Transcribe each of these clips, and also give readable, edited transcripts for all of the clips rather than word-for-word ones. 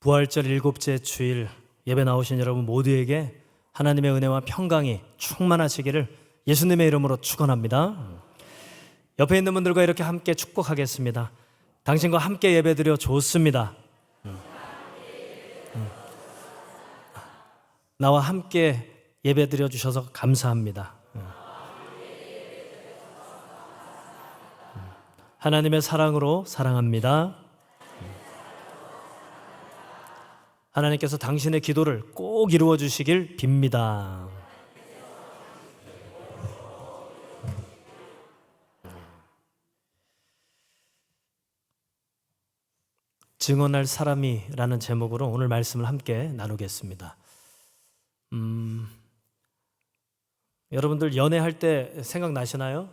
부활절 일곱째 주일 예배 나오신 여러분 모두에게 하나님의 은혜와 평강이 충만하시기를 예수님의 이름으로 축원합니다. 옆에 있는 분들과 이렇게 함께 축복하겠습니다. 당신과 함께 예배드려 좋습니다. 나와 함께 예배드려 주셔서 감사합니다. 하나님의 사랑으로 사랑합니다. 하나님께서 당신의 기도를 꼭 이루어 주시길 빕니다. 증언할 사람이라는 제목으로 오늘 말씀을 함께 나누겠습니다. 여러분들 연애할 때 생각나시나요?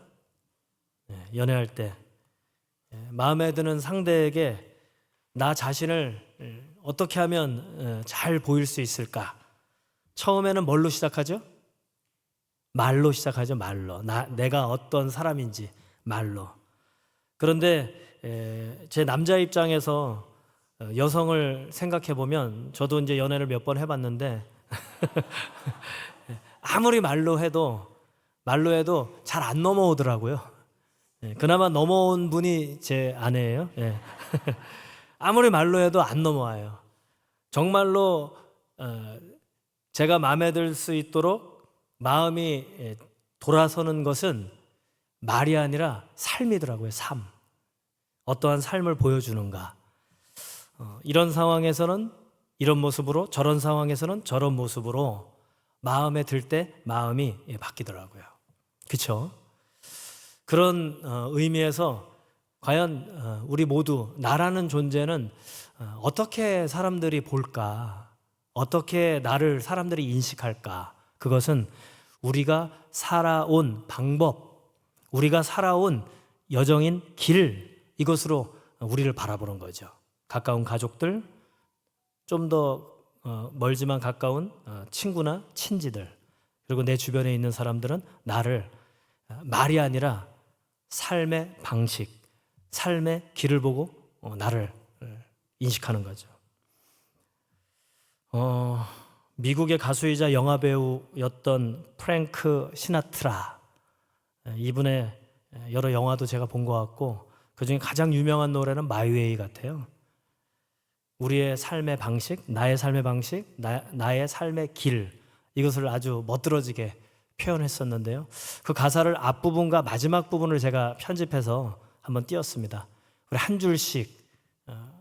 연애할 때 마음에 드는 상대에게 나 자신을 어떻게 하면 잘 보일 수 있을까? 처음에는 뭘로 시작하죠? 말로 시작하죠. 말로. 내가 어떤 사람인지 말로. 그런데 제 남자 입장에서 여성을 생각해 보면 저도 이제 연애를 몇 번 해봤는데 아무리 말로 해도 잘 안 넘어오더라고요. 그나마 넘어온 분이 제 아내예요. 아무리 말로 해도 안 넘어와요. 정말로 제가 마음에 들 수 있도록 마음이 돌아서는 것은 말이 아니라 삶이더라고요. 삶. 어떠한 삶을 보여주는가. 이런 상황에서는 이런 모습으로, 저런 상황에서는 저런 모습으로 마음에 들 때 마음이 바뀌더라고요. 그렇죠? 그런 의미에서 과연 우리 모두 나라는 존재는 어떻게 사람들이 볼까? 어떻게 나를 사람들이 인식할까? 그것은 우리가 살아온 방법, 우리가 살아온 여정인 길, 이것으로 우리를 바라보는 거죠. 가까운 가족들, 좀 더 멀지만 가까운 친구나 친지들, 그리고 내 주변에 있는 사람들은 나를 말이 아니라 삶의 방식, 삶의 길을 보고 나를 인식하는 거죠. 미국의 가수이자 영화배우였던 프랭크 시나트라, 이분의 여러 영화도 제가 본 것 같고 그중에 가장 유명한 노래는 마이웨이 같아요. 우리의 삶의 방식, 나의 삶의 방식, 나의 삶의 길, 이것을 아주 멋들어지게 표현했었는데요. 그 가사를 앞부분과 마지막 부분을 제가 편집해서 한번 띄웠습니다. 우리 한 줄씩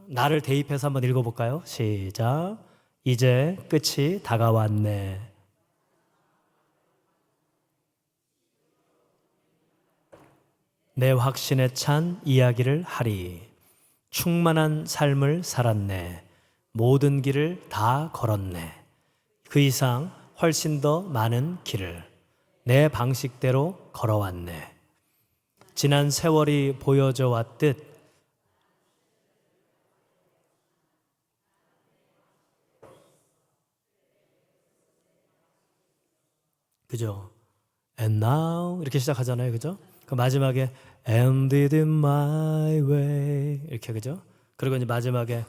나를 대입해서 한번 읽어볼까요? 시작. 이제 끝이 다가왔네. 내 확신에 찬 이야기를 하리. 충만한 삶을 살았네. 모든 길을 다 걸었네. 그 이상 훨씬 더 많은 길을 내 방식대로 걸어왔네. 지난 세월이 보여져 왔듯 그죠? And now 이렇게 시작하잖아요, 그죠? 그 마지막에 And did it my way 이렇게, 그죠? 그리고 이제 마지막에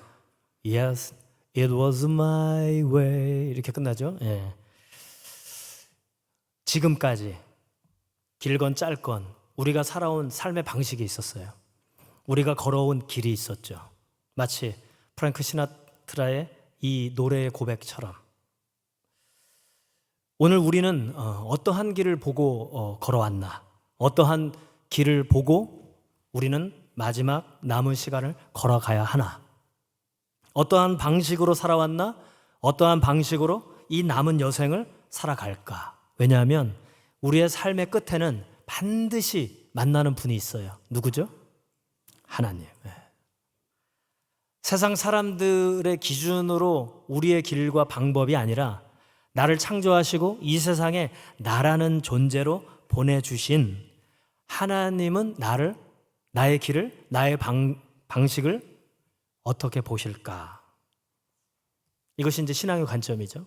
Yes, it was my way 이렇게 끝나죠? 예. 지금까지 길건 짧건 우리가 살아온 삶의 방식이 있었어요. 우리가 걸어온 길이 있었죠. 마치 프랭크 시나트라의 이 노래의 고백처럼 오늘 우리는 어떠한 길을 보고 걸어왔나? 어떠한 길을 보고 우리는 마지막 남은 시간을 걸어가야 하나? 어떠한 방식으로 살아왔나? 어떠한 방식으로 이 남은 여생을 살아갈까? 왜냐하면 우리의 삶의 끝에는 반드시 만나는 분이 있어요. 누구죠? 하나님. 세상 사람들의 기준으로 우리의 길과 방법이 아니라 나를 창조하시고 이 세상에 나라는 존재로 보내주신 하나님은 나의 길을, 나의 방식을 어떻게 보실까? 이것이 이제 신앙의 관점이죠.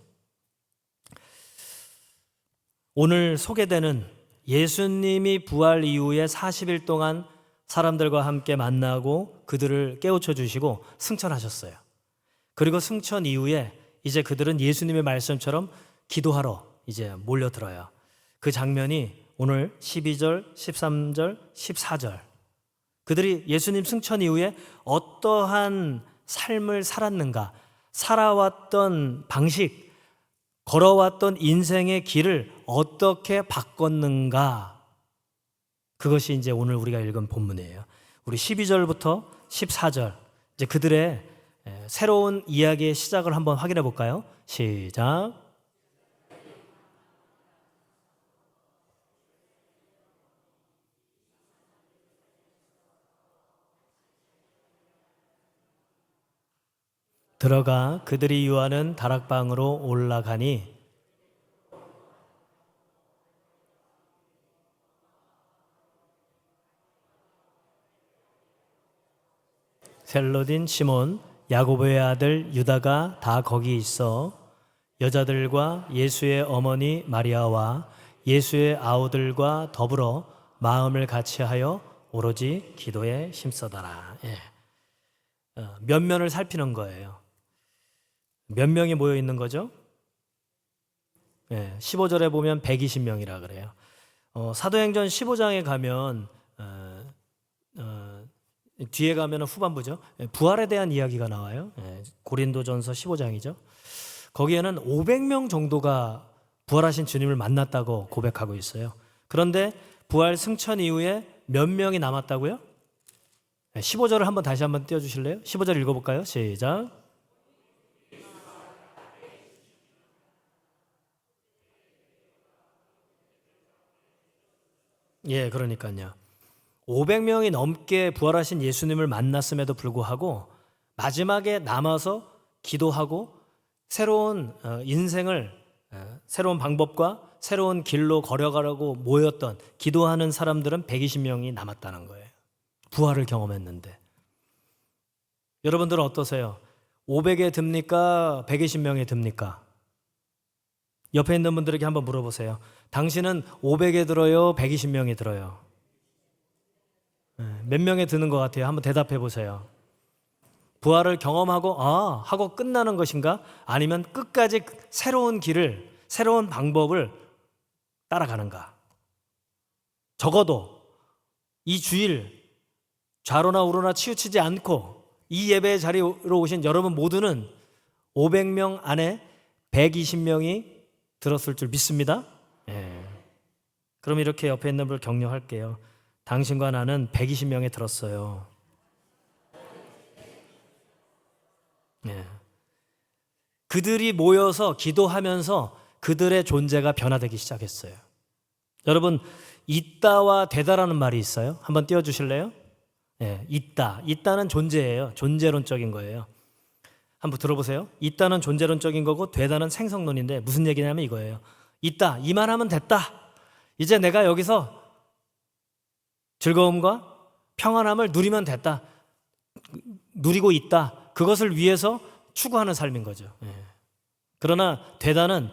오늘 소개되는 예수님이 부활 이후에 40일 동안 사람들과 함께 만나고 그들을 깨우쳐 주시고 승천하셨어요. 그리고 승천 이후에 이제 그들은 예수님의 말씀처럼 기도하러 이제 몰려들어요. 그 장면이 오늘 12절, 13절, 14절. 그들이 예수님 승천 이후에 어떠한 삶을 살았는가, 살아왔던 방식, 걸어왔던 인생의 길을 어떻게 바꿨는가, 그것이 이제 오늘 우리가 읽은 본문이에요. 우리 12절부터 14절, 이제 그들의 새로운 이야기의 시작을 한번 확인해 볼까요? 시작. 들어가 그들이 유하는 다락방으로 올라가니 셀로딘 시몬, 야고보의 아들 유다가 다 거기 있어 여자들과 예수의 어머니 마리아와 예수의 아우들과 더불어 마음을 같이하여 오로지 기도에 힘써더라. 면면을 살피는 거예요. 몇 명이 모여 있는 거죠? 15절에 보면 120명이라 그래요. 사도행전 15장에 가면 뒤에 가면 후반부죠. 부활에 대한 이야기가 나와요. 고린도전서 15장이죠. 거기에는 500명 정도가 부활하신 주님을 만났다고 고백하고 있어요. 그런데 부활 승천 이후에 몇 명이 남았다고요? 15절을 한번 다시 한번 띄워주실래요? 15절 읽어볼까요? 시작. 그러니까요. 500명이 넘게 부활하신 예수님을 만났음에도 불구하고 마지막에 남아서 기도하고 새로운 인생을 새로운 방법과 새로운 길로 걸어가려고 모였던 기도하는 사람들은 120명이 남았다는 거예요. 부활을 경험했는데. 여러분들은 어떠세요? 500에 듭니까? 120명에 듭니까? 옆에 있는 분들에게 한번 물어보세요. 당신은 500에 들어요? 120명에 들어요? 몇 명에 드는 것 같아요? 한번 대답해 보세요. 부활을 경험하고 하고 끝나는 것인가? 아니면 끝까지 새로운 길을, 새로운 방법을 따라가는가? 적어도 이 주일 좌로나 우로나 치우치지 않고 이 예배의 자리로 오신 여러분 모두는 500명 안에 120명이 들었을 줄 믿습니다. 그럼 이렇게 옆에 있는 분을 격려할게요. 당신과 나는 120명에 들었어요. 그들이 모여서 기도하면서 그들의 존재가 변화되기 시작했어요. 여러분, 있다와 되다라는 말이 있어요. 한번 띄워주실래요? 있다. 있다는 존재예요. 존재론적인 거예요. 한번 들어보세요. 있다는 존재론적인 거고 되다는 생성론인데 무슨 얘기냐면 이거예요. 있다. 이만하면 됐다. 이제 내가 여기서 즐거움과 평안함을 누리면 됐다. 누리고 있다. 그것을 위해서 추구하는 삶인 거죠. 그러나 되다는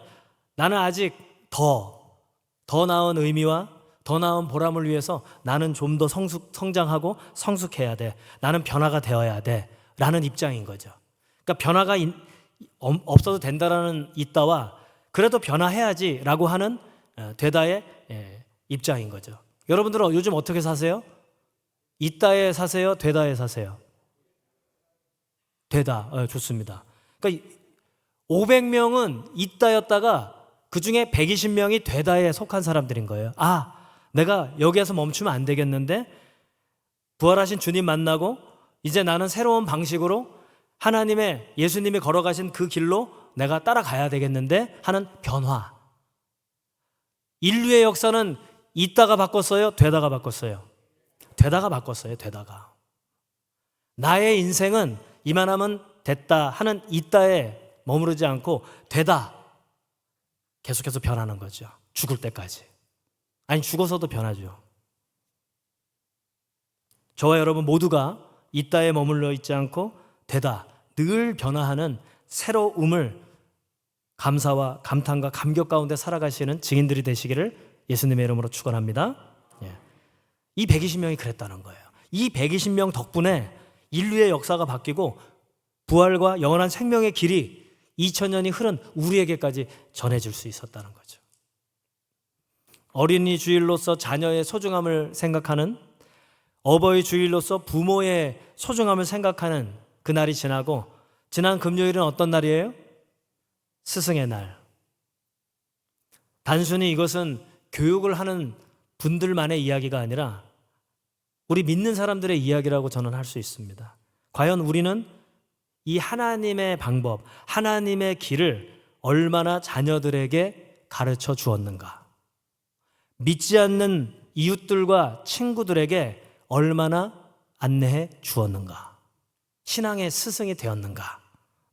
나는 아직 더 나은 의미와 더 나은 보람을 위해서 나는 좀 더 성장하고 성숙해야 돼. 나는 변화가 되어야 돼. 라는 입장인 거죠. 그러니까 변화가 없어도 된다라는 있다와 그래도 변화해야지 라고 하는 되다의 입장인 거죠. 여러분들은 요즘 어떻게 사세요? 있다에 사세요? 되다에 사세요? 되다. 좋습니다. 그러니까 500명은 있다였다가 그 중에 120명이 되다에 속한 사람들인 거예요. 내가 여기에서 멈추면 안 되겠는데 부활하신 주님 만나고 이제 나는 새로운 방식으로 하나님의 예수님이 걸어가신 그 길로 내가 따라가야 되겠는데 하는 변화. 인류의 역사는 있다가 바꿨어요? 되다가 바꿨어요? 되다가 바꿨어요. 되다가. 나의 인생은 이만하면 됐다 하는 있다에 머무르지 않고 되다. 계속해서 변하는 거죠. 죽을 때까지. 아니 죽어서도 변하죠. 저와 여러분 모두가 있다에 머물러 있지 않고 되다. 늘 변화하는 새로움을 감사와 감탄과 감격 가운데 살아가시는 증인들이 되시기를 예수님의 이름으로 축원합니다. 이 120명이 그랬다는 거예요. 이 120명 덕분에 인류의 역사가 바뀌고 부활과 영원한 생명의 길이 2000년이 흐른 우리에게까지 전해질 수 있었다는 거죠. 어린이 주일로서 자녀의 소중함을 생각하는, 어버이 주일로서 부모의 소중함을 생각하는 그날이 지나고, 지난 금요일은 어떤 날이에요? 스승의 날. 단순히 이것은 교육을 하는 분들만의 이야기가 아니라 우리 믿는 사람들의 이야기라고 저는 할 수 있습니다. 과연 우리는 이 하나님의 방법, 하나님의 길을 얼마나 자녀들에게 가르쳐 주었는가? 믿지 않는 이웃들과 친구들에게 얼마나 안내해 주었는가? 신앙의 스승이 되었는가?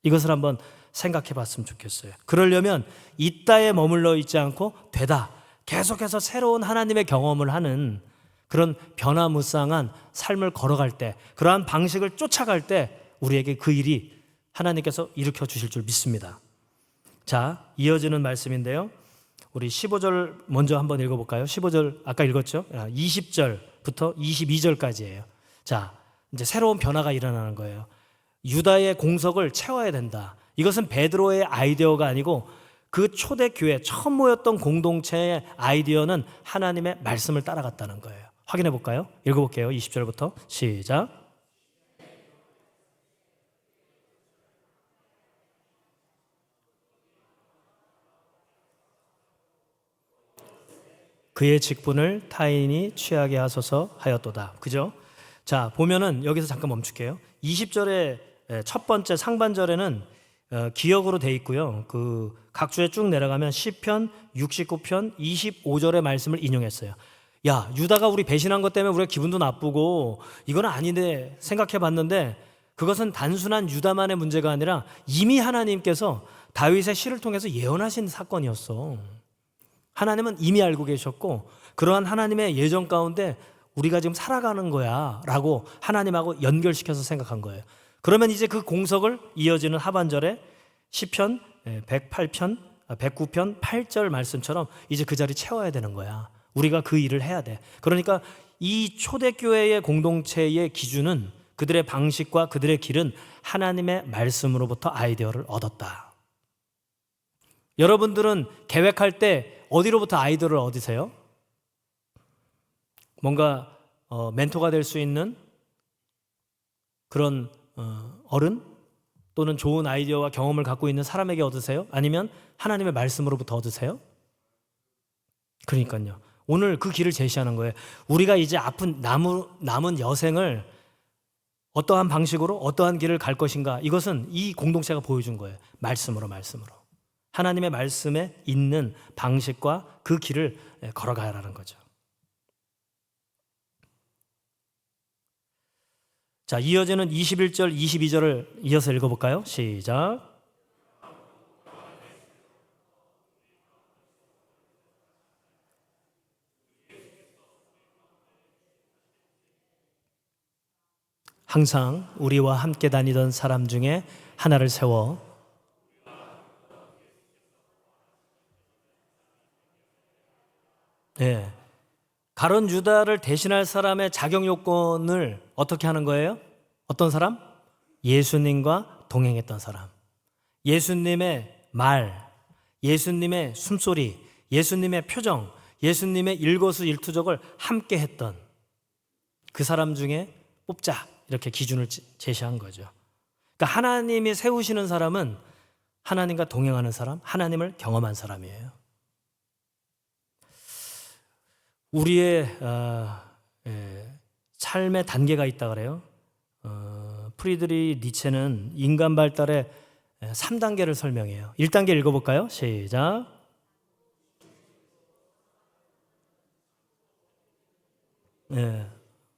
이것을 한번 생각해 봤으면 좋겠어요. 그러려면 이따에 머물러 있지 않고 되다 계속해서 새로운 하나님의 경험을 하는 그런 변화무쌍한 삶을 걸어갈 때, 그러한 방식을 쫓아갈 때 우리에게 그 일이 하나님께서 일으켜 주실 줄 믿습니다. 자, 이어지는 말씀인데요. 우리 15절 먼저 한번 읽어볼까요? 15절 아까 읽었죠? 20절부터 22절까지예요. 자, 이제 새로운 변화가 일어나는 거예요. 유다의 공석을 채워야 된다. 이것은 베드로의 아이디어가 아니고 그 초대교회 처음 모였던 공동체의 아이디어는 하나님의 말씀을 따라갔다는 거예요. 확인해 볼까요? 읽어볼게요. 20절부터 시작. 그의 직분을 타인이 취하게 하소서 하였도다. 그죠? 자, 보면은 여기서 잠깐 멈출게요. 20절의 첫 번째 상반절에는 기역으로 돼 있고요. 그 각 주에 쭉 내려가면 시편 69편 25절의 말씀을 인용했어요. 야, 유다가 우리 배신한 것 때문에 우리가 기분도 나쁘고 이건 아닌데 생각해 봤는데, 그것은 단순한 유다만의 문제가 아니라 이미 하나님께서 다윗의 시를 통해서 예언하신 사건이었어. 하나님은 이미 알고 계셨고, 그러한 하나님의 예정 가운데 우리가 지금 살아가는 거야 라고 하나님하고 연결시켜서 생각한 거예요. 그러면 이제 그 공석을 이어지는 하반절에 시편 108편, 109편 8절 말씀처럼 이제 그 자리 채워야 되는 거야. 우리가 그 일을 해야 돼. 그러니까 이 초대교회의 공동체의 기준은, 그들의 방식과 그들의 길은 하나님의 말씀으로부터 아이디어를 얻었다. 여러분들은 계획할 때 어디로부터 아이디어를 얻으세요? 뭔가 멘토가 될 수 있는 그런 어른 또는 좋은 아이디어와 경험을 갖고 있는 사람에게 얻으세요? 아니면 하나님의 말씀으로부터 얻으세요? 그러니까요. 오늘 그 길을 제시하는 거예요. 우리가 이제 남은 여생을 어떠한 방식으로 어떠한 길을 갈 것인가, 이것은 이 공동체가 보여준 거예요. 말씀으로. 하나님의 말씀에 있는 방식과 그 길을 걸어가라는 거죠. 자, 이어지는 21절, 22절을 이어서 읽어볼까요? 시작. 항상 우리와 함께 다니던 사람 중에 하나를 세워 가룟 유다를 대신할 사람의 자격 요건을 어떻게 하는 거예요? 어떤 사람? 예수님과 동행했던 사람. 예수님의 말, 예수님의 숨소리, 예수님의 표정, 예수님의 일거수일투족을 함께 했던 그 사람 중에 뽑자, 이렇게 기준을 제시한 거죠. 그러니까 하나님이 세우시는 사람은 하나님과 동행하는 사람, 하나님을 경험한 사람이에요. 우리의 삶의 단계가 있다 그래요. 프리드리 니체는 인간 발달의 3단계를 설명해요. 1단계 읽어볼까요? 시작.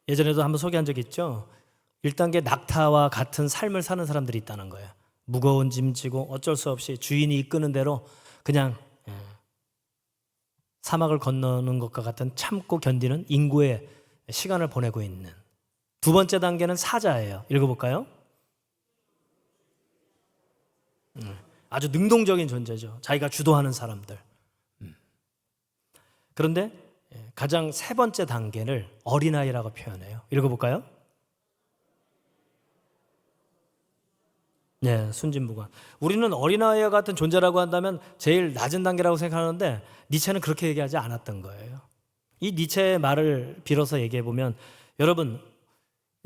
예전에도 한번 소개한 적 있죠. 1단계 낙타와 같은 삶을 사는 사람들이 있다는 거예요. 무거운 짐 지고 어쩔 수 없이 주인이 이끄는 대로 그냥 사막을 건너는 것과 같은 참고 견디는 인구의 시간을 보내고 있는. 두 번째 단계는 사자예요. 읽어볼까요? 아주 능동적인 존재죠. 자기가 주도하는 사람들. 그런데 가장 세 번째 단계를 어린아이라고 표현해요. 읽어볼까요? 네, 순진무구한. 우리는 어린아이와 같은 존재라고 한다면 제일 낮은 단계라고 생각하는데 니체는 그렇게 얘기하지 않았던 거예요. 이 니체의 말을 빌어서 얘기해 보면 여러분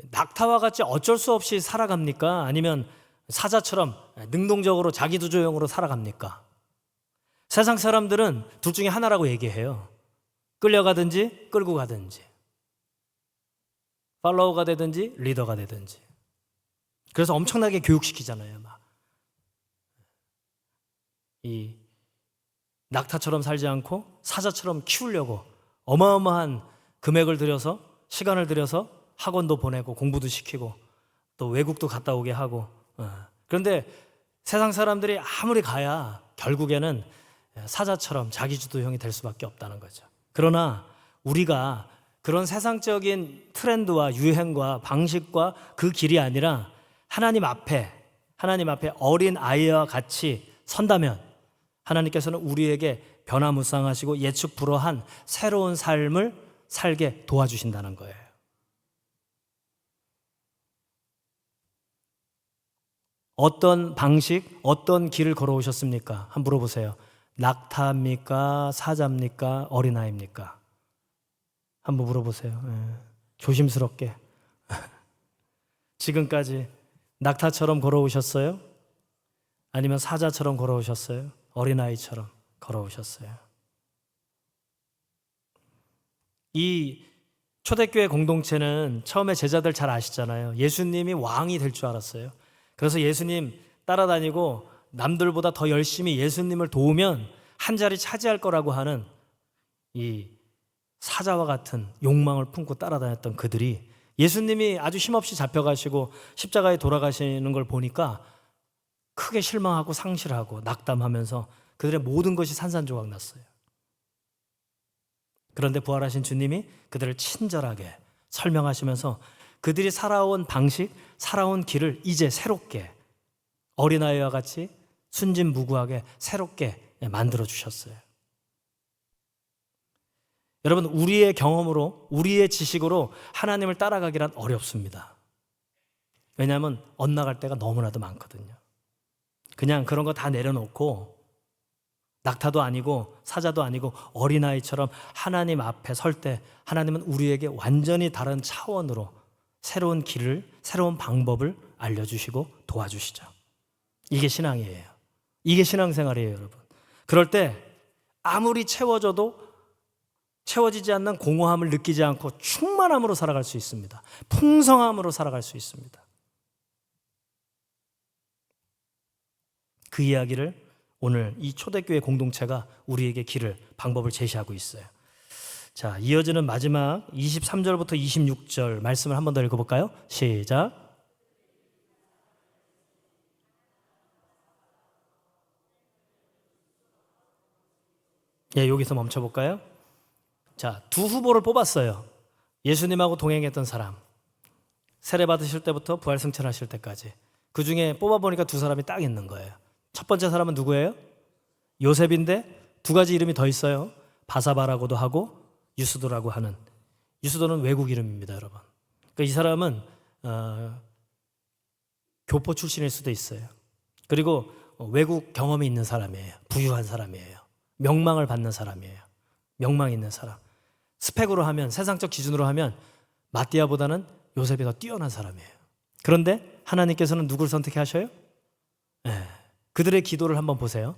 낙타와 같이 어쩔 수 없이 살아갑니까? 아니면 사자처럼 능동적으로 자기주도형으로 살아갑니까? 세상 사람들은 둘 중에 하나라고 얘기해요. 끌려가든지 끌고 가든지, 팔로워가 되든지 리더가 되든지. 그래서 엄청나게 교육시키잖아요. 막. 이 낙타처럼 살지 않고 사자처럼 키우려고 어마어마한 금액을 들여서 시간을 들여서 학원도 보내고 공부도 시키고 또 외국도 갔다 오게 하고. 그런데 세상 사람들이 아무리 가야 결국에는 사자처럼 자기주도형이 될 수밖에 없다는 거죠. 그러나 우리가 그런 세상적인 트렌드와 유행과 방식과 그 길이 아니라 하나님 앞에 어린 아이와 같이 선다면 하나님께서는 우리에게 변화무쌍하시고 예측 불허한 새로운 삶을 살게 도와주신다는 거예요. 어떤 방식, 어떤 길을 걸어오셨습니까? 한번 물어보세요. 낙타입니까? 사자입니까? 어린아이입니까? 한번 물어보세요. 조심스럽게. 지금까지 낙타처럼 걸어오셨어요? 아니면 사자처럼 걸어오셨어요? 어린아이처럼 걸어오셨어요? 이 초대교회 공동체는 처음에 제자들 잘 아시잖아요. 예수님이 왕이 될 줄 알았어요. 그래서 예수님 따라다니고 남들보다 더 열심히 예수님을 도우면 한 자리 차지할 거라고 하는 이 사자와 같은 욕망을 품고 따라다녔던 그들이 예수님이 아주 힘없이 잡혀가시고 십자가에 돌아가시는 걸 보니까 크게 실망하고 상실하고 낙담하면서 그들의 모든 것이 산산조각 났어요. 그런데 부활하신 주님이 그들을 친절하게 설명하시면서 그들이 살아온 방식, 살아온 길을 이제 새롭게 어린아이와 같이 순진무구하게 새롭게 만들어 주셨어요. 여러분, 우리의 경험으로, 우리의 지식으로 하나님을 따라가기란 어렵습니다. 왜냐하면 엇나갈 때가 너무나도 많거든요. 그냥 그런 거 다 내려놓고 낙타도 아니고 사자도 아니고 어린아이처럼 하나님 앞에 설 때 하나님은 우리에게 완전히 다른 차원으로 새로운 길을, 새로운 방법을 알려주시고 도와주시죠. 이게 신앙이에요. 이게 신앙생활이에요, 여러분. 그럴 때 아무리 채워져도 채워지지 않는 공허함을 느끼지 않고 충만함으로 살아갈 수 있습니다. 풍성함으로 살아갈 수 있습니다. 그 이야기를 오늘 이 초대교회 공동체가 우리에게 길을, 방법을 제시하고 있어요. 자, 이어지는 마지막 23절부터 26절 말씀을 한 번 더 읽어볼까요? 시작. 예, 여기서 멈춰볼까요? 자, 두 후보를 뽑았어요. 예수님하고 동행했던 사람. 세례 받으실 때부터 부활 승천하실 때까지. 그 중에 뽑아보니까 두 사람이 딱 있는 거예요. 첫 번째 사람은 누구예요? 요셉인데 두 가지 이름이 더 있어요. 바사바라고도 하고 유스도라고 하는. 유스도는 외국 이름입니다, 여러분. 그러니까 이 사람은 교포 출신일 수도 있어요. 그리고 외국 경험이 있는 사람이에요. 부유한 사람이에요. 명망을 받는 사람이에요. 명망 있는 사람. 스펙으로 하면, 세상적 기준으로 하면 마띠아보다는 요셉이 더 뛰어난 사람이에요. 그런데 하나님께서는 누굴 선택해 하셔요? 그들의 기도를 한번 보세요.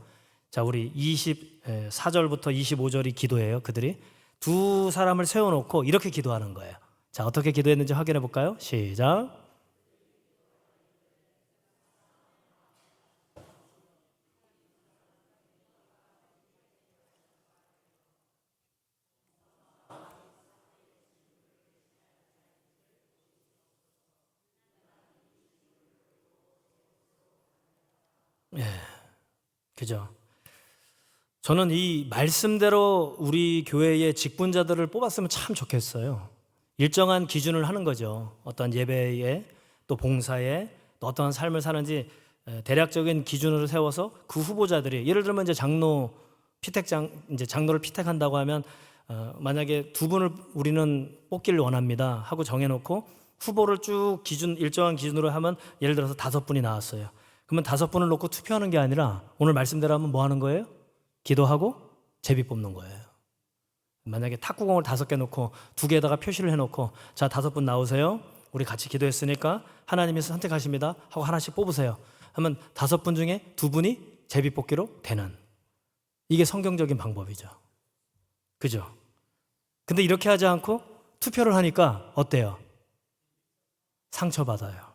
자, 우리 24절부터 25절이 기도예요. 그들이 두 사람을 세워놓고 이렇게 기도하는 거예요. 자, 어떻게 기도했는지 확인해 볼까요? 시작. 그죠? 저는 이 말씀대로 우리 교회의 직분자들을 뽑았으면 참 좋겠어요. 일정한 기준을 하는 거죠. 어떤 예배에 또 봉사에 또 어떠한 삶을 사는지 대략적인 기준으로 세워서 그 후보자들이 예를 들면 이제 장로 피택장 이제 장로를 피택한다고 하면 만약에 두 분을 우리는 뽑기를 원합니다 하고 정해놓고 후보를 쭉 기준 일정한 기준으로 하면 예를 들어서 5분이 나왔어요. 그러면 5분을 놓고 투표하는 게 아니라 오늘 말씀대로 하면 뭐 하는 거예요? 기도하고 제비 뽑는 거예요. 만약에 탁구공을 5개 놓고 2개에다가 표시를 해놓고 자 5분 나오세요. 우리 같이 기도했으니까 하나님이 선택하십니다 하고 하나씩 뽑으세요 하면 5분 중에 2분이 제비 뽑기로 되는, 이게 성경적인 방법이죠. 그죠? 근데 이렇게 하지 않고 투표를 하니까 어때요? 상처받아요.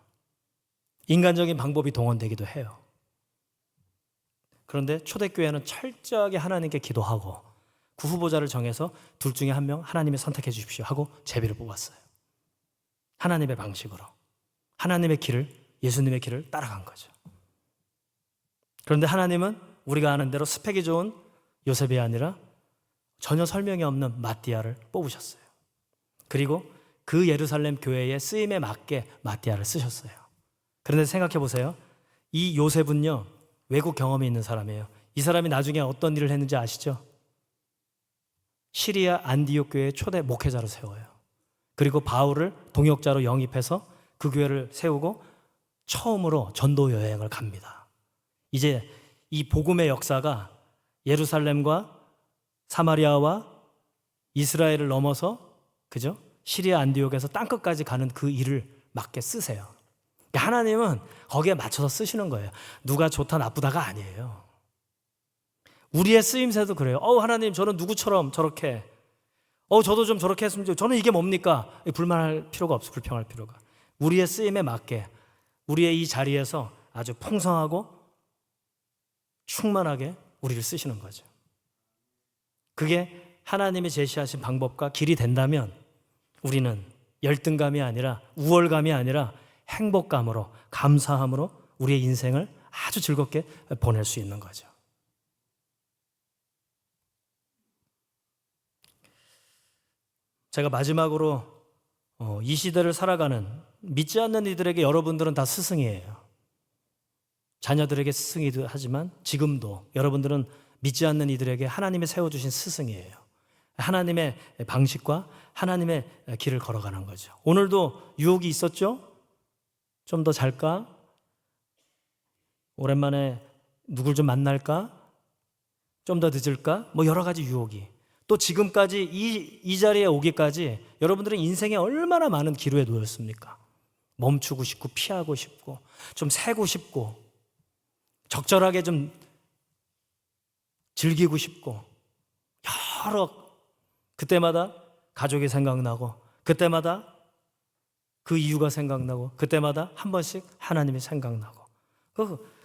인간적인 방법이 동원되기도 해요. 그런데 초대교회는 철저하게 하나님께 기도하고 그 후보자를 정해서 둘 중에 한 명 하나님이 선택해 주십시오 하고 제비를 뽑았어요. 하나님의 방식으로 하나님의 길을, 예수님의 길을 따라간 거죠. 그런데 하나님은 우리가 아는 대로 스펙이 좋은 요셉이 아니라 전혀 설명이 없는 마띠아를 뽑으셨어요. 그리고 그 예루살렘 교회의 쓰임에 맞게 마띠아를 쓰셨어요. 그런데 생각해 보세요. 이 요셉은요, 외국 경험이 있는 사람이에요. 이 사람이 나중에 어떤 일을 했는지 아시죠? 시리아 안디옥 교회의 초대 목회자로 세워요. 그리고 바울을 동역자로 영입해서 그 교회를 세우고 처음으로 전도 여행을 갑니다. 이제 이 복음의 역사가 예루살렘과 사마리아와 이스라엘을 넘어서, 그죠? 시리아 안디옥에서 땅끝까지 가는 그 일을 맡게 쓰세요. 하나님은 거기에 맞춰서 쓰시는 거예요. 누가 좋다 나쁘다가 아니에요. 우리의 쓰임새도 그래요. 하나님 저는 누구처럼 저렇게, 저도 좀 저렇게 했으면 좋겠어요. 저는 이게 뭡니까? 불만할 필요가 없어. 불평할 필요가. 우리의 쓰임에 맞게 우리의 이 자리에서 아주 풍성하고 충만하게 우리를 쓰시는 거죠. 그게 하나님이 제시하신 방법과 길이 된다면 우리는 열등감이 아니라, 우월감이 아니라 행복감으로, 감사함으로 우리의 인생을 아주 즐겁게 보낼 수 있는 거죠. 제가 마지막으로 이 시대를 살아가는 믿지 않는 이들에게 여러분들은 다 스승이에요. 자녀들에게 스승이기도 하지만 지금도 여러분들은 믿지 않는 이들에게 하나님이 세워주신 스승이에요. 하나님의 방식과 하나님의 길을 걸어가는 거죠. 오늘도 유혹이 있었죠? 좀 더 잘까? 오랜만에 누굴 좀 만날까? 좀 더 늦을까? 뭐 여러 가지 유혹이. 또 지금까지 이 자리에 오기까지 여러분들은 인생에 얼마나 많은 기로에 놓였습니까? 멈추고 싶고 피하고 싶고 좀 새고 싶고 적절하게 좀 즐기고 싶고 여러, 그때마다 가족이 생각나고 그때마다 그 이유가 생각나고 그때마다 한 번씩 하나님이 생각나고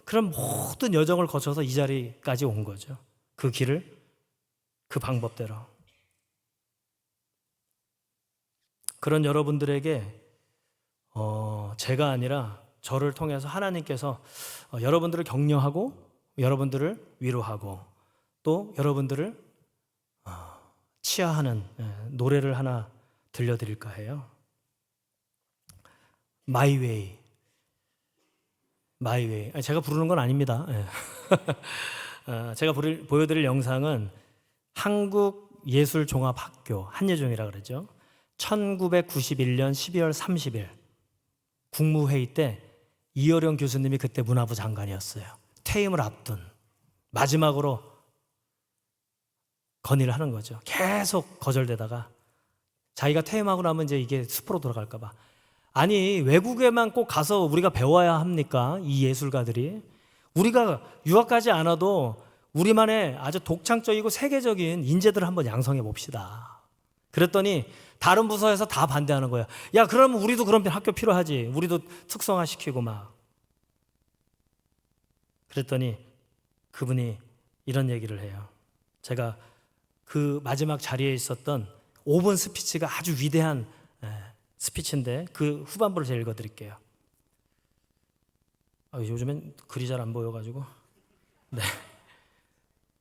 그런 모든 여정을 거쳐서 이 자리까지 온 거죠. 그 길을 그 방법대로. 그런 여러분들에게 제가 아니라 저를 통해서 하나님께서 여러분들을 격려하고 여러분들을 위로하고 또 여러분들을 치하하는 노래를 하나 들려드릴까 해요. My Way. My Way. 제가 부르는 건 아닙니다. 제가 보여드릴 영상은 한국예술종합학교, 한예종이라고 그러죠. 1991년 12월 30일 국무회의 때 이어령 교수님이 그때 문화부 장관이었어요. 퇴임을 앞둔 마지막으로 건의를 하는 거죠. 계속 거절되다가 자기가 퇴임하고 나면 이제 이게 숲으로 돌아갈까 봐. 아니, 외국에만 꼭 가서 우리가 배워야 합니까? 이 예술가들이. 우리가 유학 가지 않아도 우리만의 아주 독창적이고 세계적인 인재들을 한번 양성해 봅시다. 그랬더니 다른 부서에서 다 반대하는 거예요. 야, 그러면 우리도 그런 학교 필요하지. 우리도 특성화 시키고 막. 그랬더니 그분이 이런 얘기를 해요. 제가 그 마지막 자리에 있었던 5분 스피치가 아주 위대한 스피치인데 그 후반부를 제가 읽어드릴게요. 요즘엔 글이 잘 안 보여가지고. 네.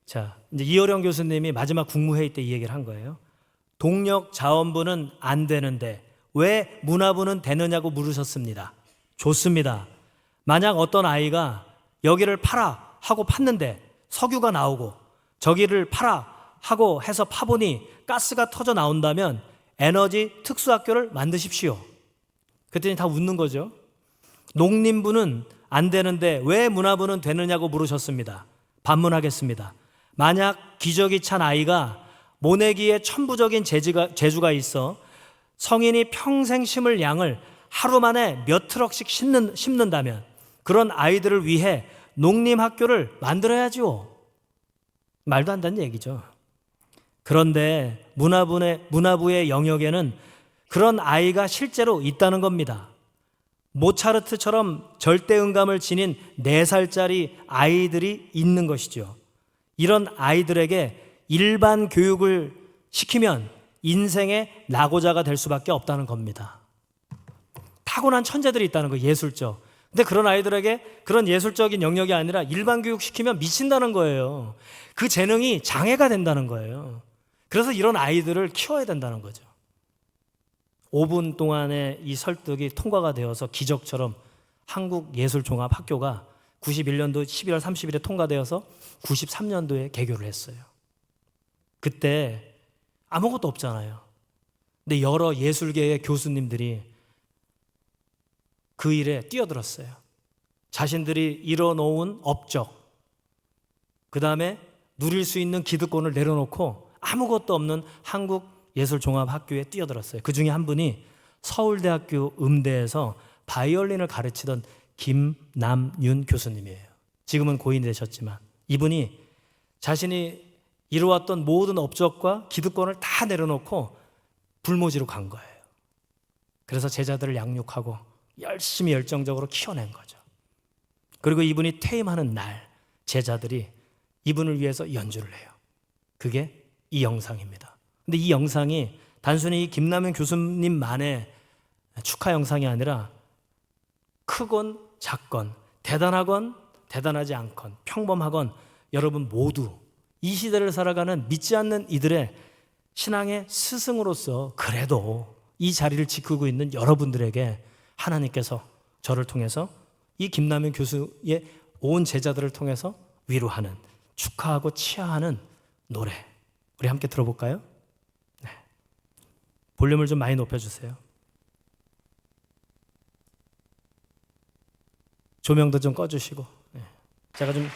자, 이제 이어령 교수님이 마지막 국무회의 때 이 얘기를 한 거예요. 동력 자원부는 안 되는데 왜 문화부는 되느냐고 물으셨습니다. 좋습니다. 만약 어떤 아이가 여기를 팔아 하고 팠는데 석유가 나오고 저기를 팔아 하고 해서 파보니 가스가 터져 나온다면 에너지 특수학교를 만드십시오. 그랬더니 다 웃는 거죠. 농림부는 안 되는데 왜 문화부는 되느냐고 물으셨습니다. 반문하겠습니다. 만약 기저귀 찬 아이가 모내기에 천부적인 재주가 있어 성인이 평생 심을 양을 하루 만에 몇 트럭씩 심는다면 그런 아이들을 위해 농림학교를 만들어야지요. 말도 안 되는 얘기죠. 그런데 문화부의 영역에는 그런 아이가 실제로 있다는 겁니다. 모차르트처럼 절대음감을 지닌 4살짜리 아이들이 있는 것이죠. 이런 아이들에게 일반 교육을 시키면 인생의 낙오자가 될 수밖에 없다는 겁니다. 타고난 천재들이 있다는 거예요, 예술적. 근데 그런 아이들에게 그런 예술적인 영역이 아니라 일반 교육 시키면 미친다는 거예요. 그 재능이 장애가 된다는 거예요. 그래서 이런 아이들을 키워야 된다는 거죠. 5분 동안의 이 설득이 통과가 되어서 기적처럼 한국예술종합학교가 91년도 12월 30일에 통과되어서 93년도에 개교를 했어요. 그때 아무것도 없잖아요. 근데 여러 예술계의 교수님들이 그 일에 뛰어들었어요. 자신들이 이뤄놓은 업적, 그 다음에 누릴 수 있는 기득권을 내려놓고 아무것도 없는 한국예술종합학교에 뛰어들었어요. 그 중에 한 분이 서울대학교 음대에서 바이올린을 가르치던 김남윤 교수님이에요. 지금은 고인이 되셨지만 이분이 자신이 이루었던 모든 업적과 기득권을 다 내려놓고 불모지로 간 거예요. 그래서 제자들을 양육하고 열심히 열정적으로 키워낸 거죠. 그리고 이분이 퇴임하는 날 제자들이 이분을 위해서 연주를 해요. 그게 이 영상입니다. 근데 이 영상이 단순히 이 김남현 교수님만의 축하 영상이 아니라 크건 작건, 대단하건 대단하지 않건, 평범하건 여러분 모두 이 시대를 살아가는 믿지 않는 이들의 신앙의 스승으로서 그래도 이 자리를 지키고 있는 여러분들에게 하나님께서 저를 통해서 이 김남현 교수의 온 제자들을 통해서 위로하는, 축하하고 치하하는 노래, 우리 함께 들어볼까요? 네. 볼륨을 좀 많이 높여주세요. 조명도 좀 꺼주시고. 네. 제가 좀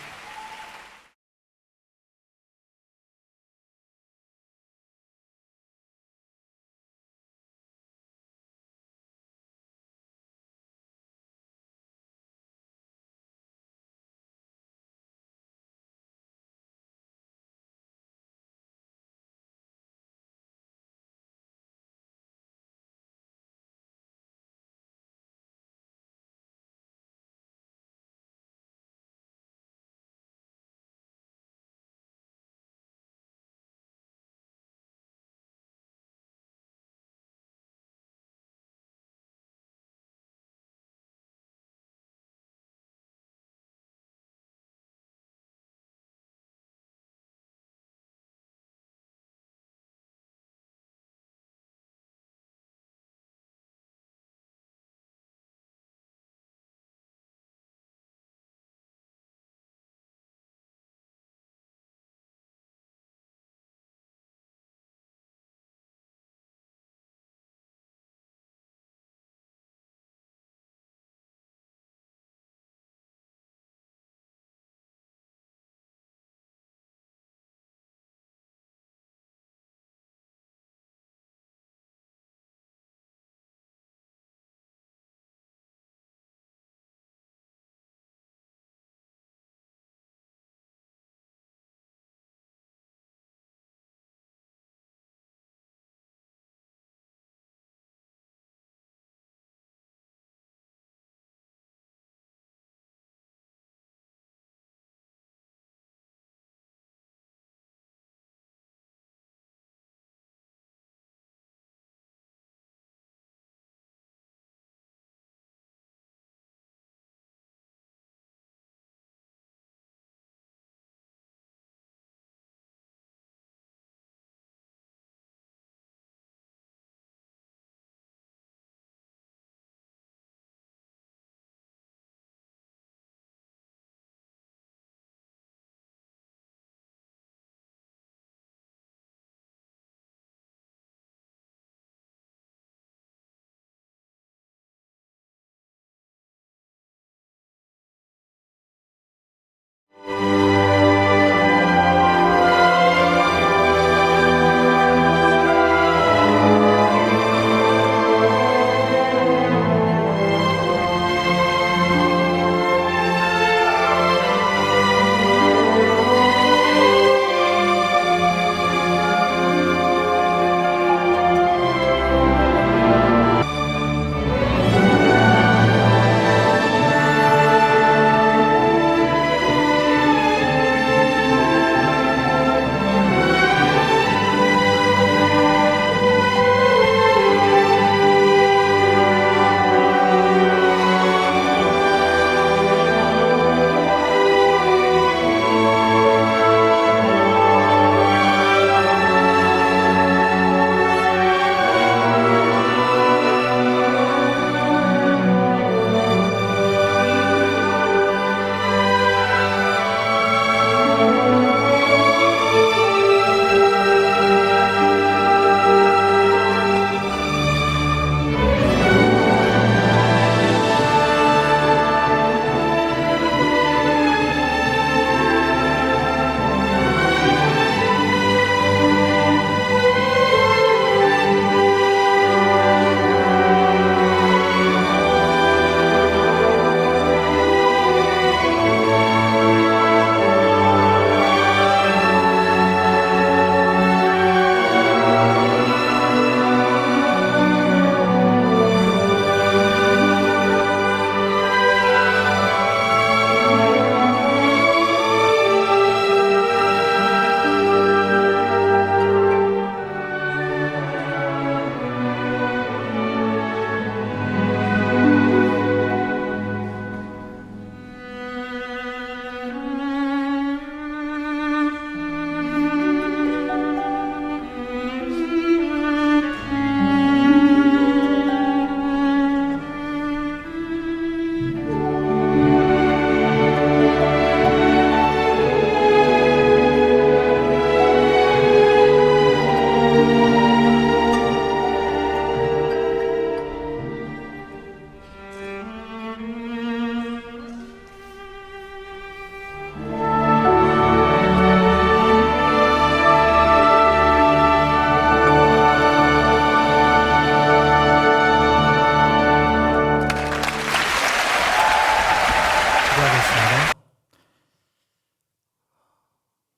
기도하겠습니다.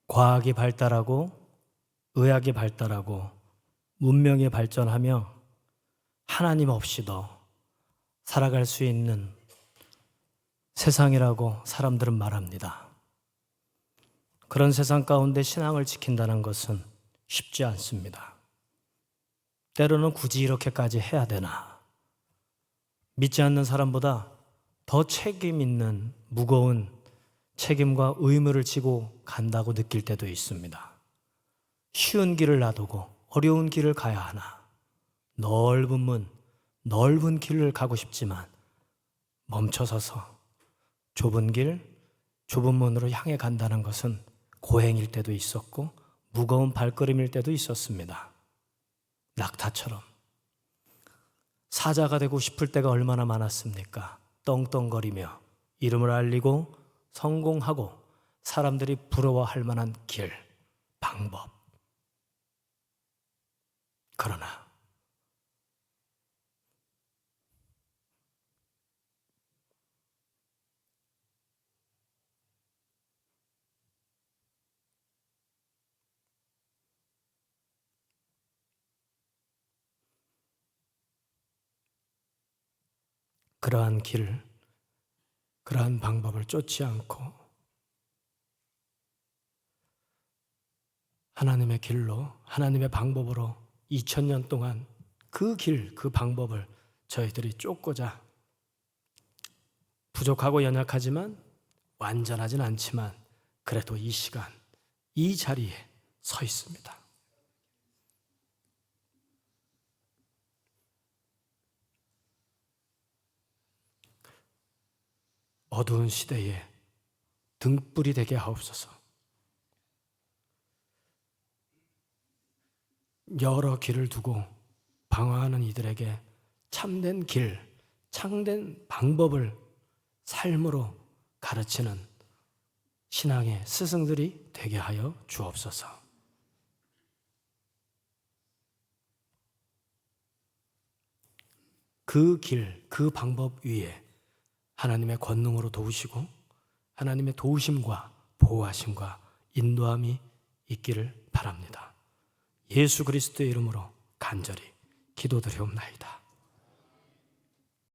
과학이 발달하고 의학이 발달하고 문명이 발전하며 하나님 없이도 살아갈 수 있는 세상이라고 사람들은 말합니다. 그런 세상 가운데 신앙을 지킨다는 것은 쉽지 않습니다. 때로는 굳이 이렇게까지 해야 되나? 믿지 않는 사람보다 더 책임 있는 무거운 책임과 의무를 지고 간다고 느낄 때도 있습니다. 쉬운 길을 놔두고 어려운 길을 가야 하나? 넓은 문, 넓은 길을 가고 싶지만 멈춰서서 좁은 길, 좁은 문으로 향해 간다는 것은 고행일 때도 있었고 무거운 발걸음일 때도 있었습니다. 낙타처럼 사자가 되고 싶을 때가 얼마나 많았습니까? 떵떵거리며 이름을 알리고 성공하고 사람들이 부러워할 만한 길, 방법. 그러나 그러한 길, 그러한 방법을 쫓지 않고 하나님의 길로, 하나님의 방법으로 2000년 동안 그 길, 그 방법을 저희들이 쫓고자 부족하고 연약하지만 완전하진 않지만 그래도 이 시간, 이 자리에 서 있습니다. 어두운 시대에 등불이 되게 하옵소서. 여러 길을 두고 방황하는 이들에게 참된 길, 참된 방법을 삶으로 가르치는 신앙의 스승들이 되게 하여 주옵소서. 그 길, 그 방법 위에 하나님의 권능으로 도우시고 하나님의 도우심과 보호하심과 인도함이 있기를 바랍니다. 예수 그리스도의 이름으로 간절히 기도드리옵나이다.